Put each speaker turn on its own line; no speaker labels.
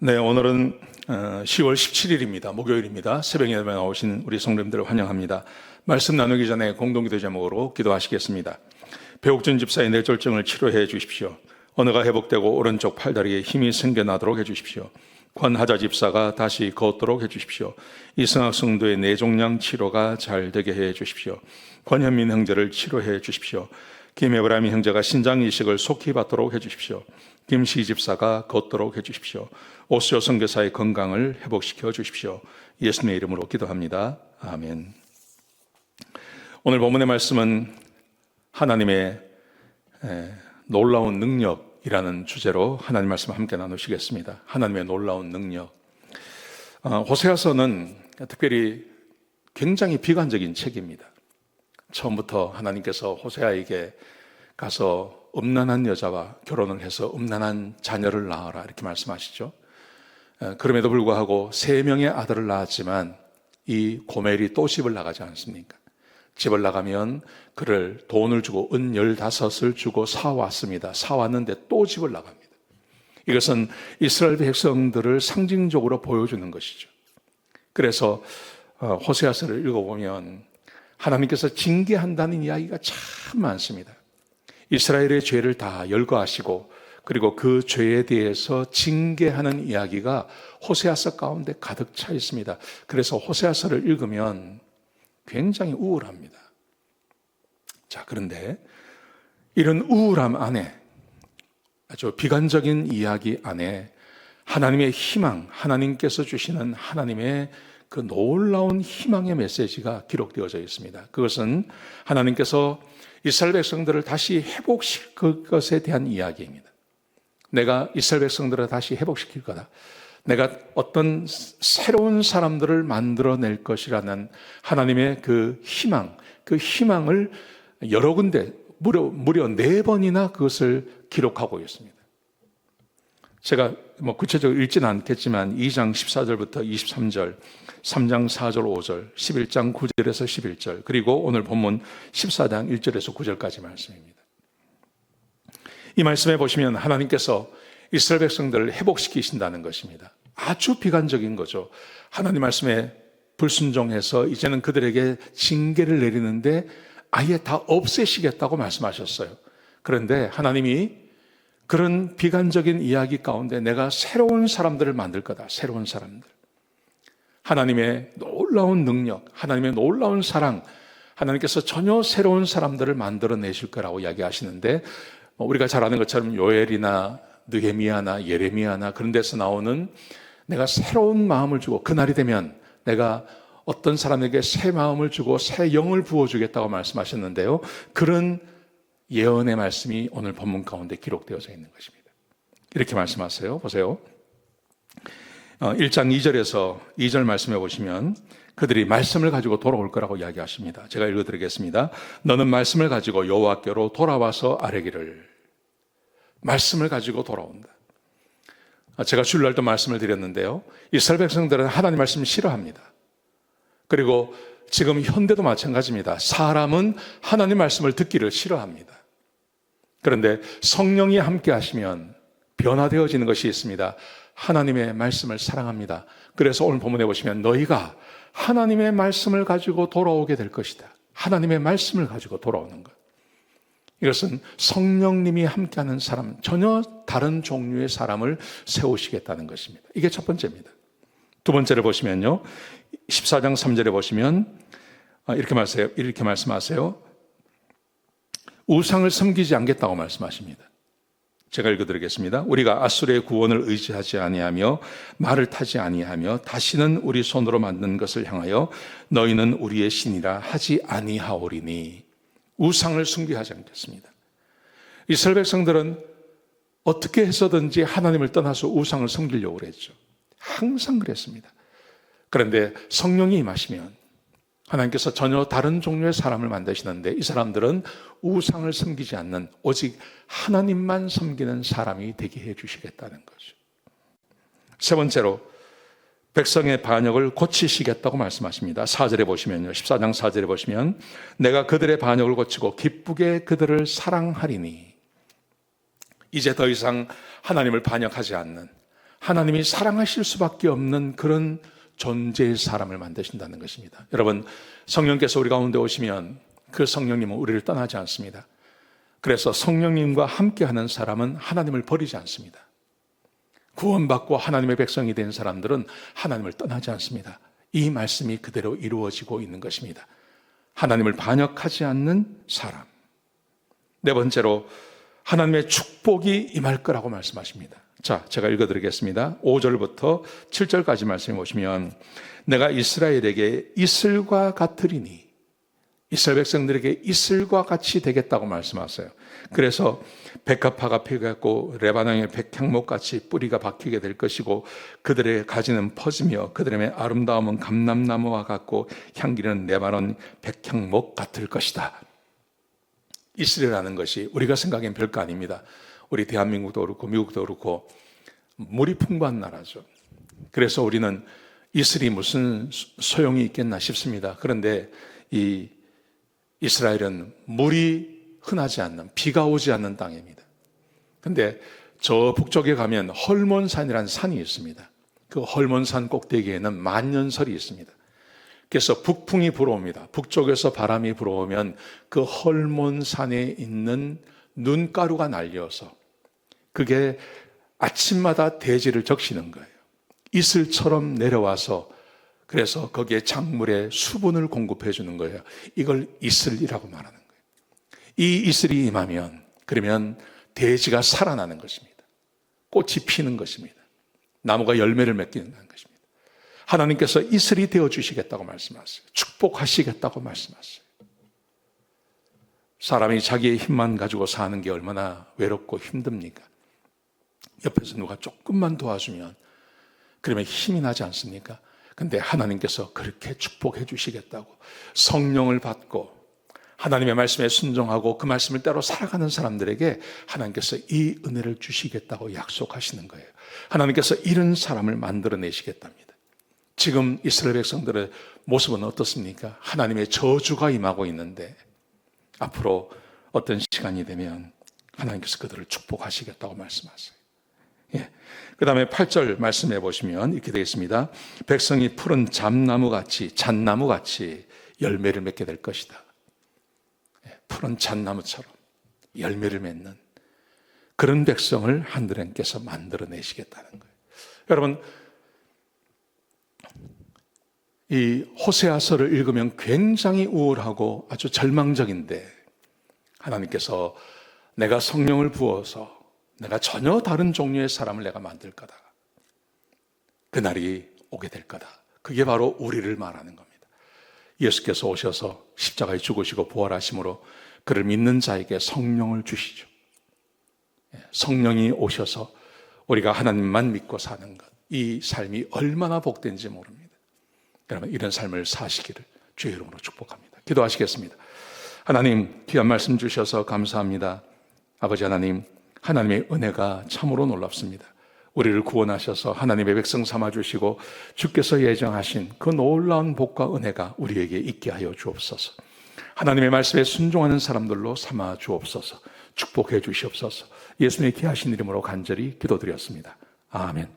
네, 오늘은 10월 17일입니다. 목요일입니다. 새벽 예배 나오신 우리 성도님들을 환영합니다. 말씀 나누기 전에 공동기도 제목으로 기도하시겠습니다. 배옥준 집사의 뇌졸중을 치료해 주십시오. 언어가 회복되고 오른쪽 팔다리에 힘이 생겨나도록 해주십시오. 권하자 집사가 다시 걷도록 해주십시오. 이승학 성도의 뇌종양 치료가 잘 되게 해 주십시오. 권현민 형제를 치료해 주십시오. 김에브라임 형제가 신장 이식을 속히 받도록 해주십시오. 김시 집사가 걷도록 해주십시오. 오스요 선교사의 건강을 회복시켜 주십시오. 예수님의 이름으로 기도합니다. 아멘. 오늘 본문의 말씀은 하나님의 놀라운 능력이라는 주제로 하나님 말씀을 함께 나누시겠습니다. 하나님의 놀라운 능력. 호세아서는 특별히 굉장히 비관적인 책입니다. 처음부터 하나님께서 호세아에게 가서 음란한 여자와 결혼을 해서 음란한 자녀를 낳아라 이렇게 말씀하시죠. 그럼에도 불구하고 3명의 아들을 낳았지만 이 고멜이 또 집을 나가지 않습니까? 집을 나가면 그를 돈을 주고 은 15을 주고 사왔습니다. 사왔는데 또 집을 나갑니다. 이것은 이스라엘 백성들을 상징적으로 보여주는 것이죠. 그래서 호세아서를 읽어보면 하나님께서 징계한다는 이야기가 참 많습니다. 이스라엘의 죄를 다 열거하시고 그리고 그 죄에 대해서 징계하는 이야기가 호세아서 가운데 가득 차 있습니다. 그래서 호세아서를 읽으면 굉장히 우울합니다. 자, 그런데 이런 우울함 안에 아주 비관적인 이야기 안에 하나님의 희망, 하나님께서 주시는 하나님의 그 놀라운 희망의 메시지가 기록되어져 있습니다. 그것은 하나님께서 이스라엘 백성들을 다시 회복시킬 것에 대한 이야기입니다. 내가 이스라엘 백성들을 다시 회복시킬 거다. 내가 어떤 새로운 사람들을 만들어낼 것이라는 하나님의 그 희망, 그 희망을 여러 군데 무려 4번이나 그것을 기록하고 있습니다. 제가 구체적으로 읽지는 않겠지만 2장 14절부터 23절, 3장 4절 5절, 11장 9절에서 11절, 그리고 오늘 본문 14장 1절에서 9절까지 말씀입니다. 이 말씀에 보시면 하나님께서 이스라엘 백성들을 회복시키신다는 것입니다. 아주 비관적인 거죠. 하나님 말씀에 불순종해서 이제는 그들에게 징계를 내리는데 아예 다 없애시겠다고 말씀하셨어요. 그런데 하나님이 그런 비관적인 이야기 가운데 내가 새로운 사람들을 만들 거다. 새로운 사람들. 하나님의 놀라운 능력, 하나님의 놀라운 사랑, 하나님께서 전혀 새로운 사람들을 만들어내실 거라고 이야기하시는데 우리가 잘 아는 것처럼 요엘이나 느헤미야나 예레미야나 그런 데서 나오는 내가 새로운 마음을 주고 그날이 되면 내가 어떤 사람에게 새 마음을 주고 새 영을 부어주겠다고 말씀하셨는데요. 그런 예언의 말씀이 오늘 본문 가운데 기록되어져 있는 것입니다. 이렇게 말씀하세요. 보세요. 1장 2절에서 2절 말씀해 보시면 그들이 말씀을 가지고 돌아올 거라고 이야기하십니다. 제가 읽어드리겠습니다. 너는 말씀을 가지고 여호와께로 돌아와서 아뢰기를. 말씀을 가지고 돌아온다. 제가 주일날도 말씀을 드렸는데요. 이스라엘 백성들은 하나님 말씀을 싫어합니다. 그리고 지금 현대도 마찬가지입니다. 사람은 하나님 말씀을 듣기를 싫어합니다. 그런데 성령이 함께 하시면 변화되어지는 것이 있습니다. 하나님의 말씀을 사랑합니다. 그래서 오늘 본문에 보시면 너희가 하나님의 말씀을 가지고 돌아오게 될 것이다. 하나님의 말씀을 가지고 돌아오는 것. 이것은 성령님이 함께하는 사람, 전혀 다른 종류의 사람을 세우시겠다는 것입니다. 이게 첫 번째입니다. 두 번째를 보시면요. 14장 3절에 보시면 이렇게 말씀하세요. 우상을 섬기지 않겠다고 말씀하십니다. 제가 읽어드리겠습니다. 우리가 아수르의 구원을 의지하지 아니하며 말을 타지 아니하며 다시는 우리 손으로 만든 것을 향하여 너희는 우리의 신이라 하지 아니하오리니. 우상을 숭배하지 않겠습니다. 이스라엘 백성들은 어떻게 해서든지 하나님을 떠나서 우상을 섬기려고 그랬죠. 항상 그랬습니다. 그런데 성령이 임하시면 하나님께서 전혀 다른 종류의 사람을 만드시는데 이 사람들은 우상을 섬기지 않는 오직 하나님만 섬기는 사람이 되게 해주시겠다는 거죠. 세 번째로 백성의 반역을 고치시겠다고 말씀하십니다. 4절에 보시면요. 14장 4절에 보시면 내가 그들의 반역을 고치고 기쁘게 그들을 사랑하리니. 이제 더 이상 하나님을 반역하지 않는, 하나님이 사랑하실 수밖에 없는 그런 존재의 사람을 만드신다는 것입니다. 여러분, 성령께서 우리 가운데 오시면 그 성령님은 우리를 떠나지 않습니다. 그래서 성령님과 함께하는 사람은 하나님을 버리지 않습니다. 구원받고 하나님의 백성이 된 사람들은 하나님을 떠나지 않습니다. 이 말씀이 그대로 이루어지고 있는 것입니다. 하나님을 반역하지 않는 사람. 네 번째로 하나님의 축복이 임할 거라고 말씀하십니다. 자, 제가 읽어드리겠습니다. 5절부터 7절까지 말씀해 보시면 내가 이스라엘에게 이슬과 같으리니, 이스라엘 백성들에게 이슬과 같이 되겠다고 말씀하세요. 그래서 백합화가 피겠고 레바논의 백향목같이 뿌리가 박히게 될 것이고 그들의 가지는 퍼지며 그들의 아름다움은 감람나무와 같고 향기는 레바논 백향목 같을 것이다. 이슬이라는 것이 우리가 생각엔 별거 아닙니다. 우리 대한민국도 그렇고 미국도 그렇고 물이 풍부한 나라죠. 그래서 우리는 이슬이 무슨 소용이 있겠나 싶습니다. 그런데 이 이스라엘은 물이 흔하지 않는, 비가 오지 않는 땅입니다. 그런데 저 북쪽에 가면 헐몬산이라는 산이 있습니다. 그 헐몬산 꼭대기에는 만년설이 있습니다. 그래서 북풍이 불어옵니다. 북쪽에서 바람이 불어오면 그 헐몬산에 있는 눈가루가 날려서 그게 아침마다 대지를 적시는 거예요. 이슬처럼 내려와서 그래서 거기에 작물에 수분을 공급해 주는 거예요. 이걸 이슬이라고 말하는 거예요. 이 이슬이 임하면 그러면 대지가 살아나는 것입니다. 꽃이 피는 것입니다. 나무가 열매를 맺기는 것입니다. 하나님께서 이슬이 되어 주시겠다고 말씀하세요. 축복하시겠다고 말씀하세요. 사람이 자기의 힘만 가지고 사는 게 얼마나 외롭고 힘듭니까? 옆에서 누가 조금만 도와주면 그러면 힘이 나지 않습니까? 근데 하나님께서 그렇게 축복해 주시겠다고 성령을 받고 하나님의 말씀에 순종하고 그 말씀을 따라 살아가는 사람들에게 하나님께서 이 은혜를 주시겠다고 약속하시는 거예요. 하나님께서 이런 사람을 만들어내시겠답니다. 지금 이스라엘 백성들의 모습은 어떻습니까? 하나님의 저주가 임하고 있는데 앞으로 어떤 시간이 되면 하나님께서 그들을 축복하시겠다고 말씀하세요. 예. 그 다음에 8절 말씀해 보시면 이렇게 되어 있습니다. 백성이 푸른 잣나무같이 열매를 맺게 될 것이다. 예. 푸른 잣나무처럼 열매를 맺는 그런 백성을 하나님께서 만들어내시겠다는 거예요. 여러분, 이 호세아서를 읽으면 굉장히 우울하고 아주 절망적인데 하나님께서 내가 성령을 부어서 내가 전혀 다른 종류의 사람을 내가 만들 거다. 그날이 오게 될 거다. 그게 바로 우리를 말하는 겁니다. 예수께서 오셔서 십자가에 죽으시고 부활하심으로 그를 믿는 자에게 성령을 주시죠. 성령이 오셔서 우리가 하나님만 믿고 사는 것, 이 삶이 얼마나 복된지 모릅니다. 여러분, 이런 삶을 사시기를 주의 이름으로 축복합니다. 기도하시겠습니다. 하나님, 귀한 말씀 주셔서 감사합니다. 아버지 하나님, 하나님의 은혜가 참으로 놀랍습니다. 우리를 구원하셔서 하나님의 백성 삼아주시고 주께서 예정하신 그 놀라운 복과 은혜가 우리에게 있게 하여 주옵소서. 하나님의 말씀에 순종하는 사람들로 삼아 주옵소서. 축복해 주시옵소서. 예수님의 귀하신 이름으로 간절히 기도드렸습니다. 아멘.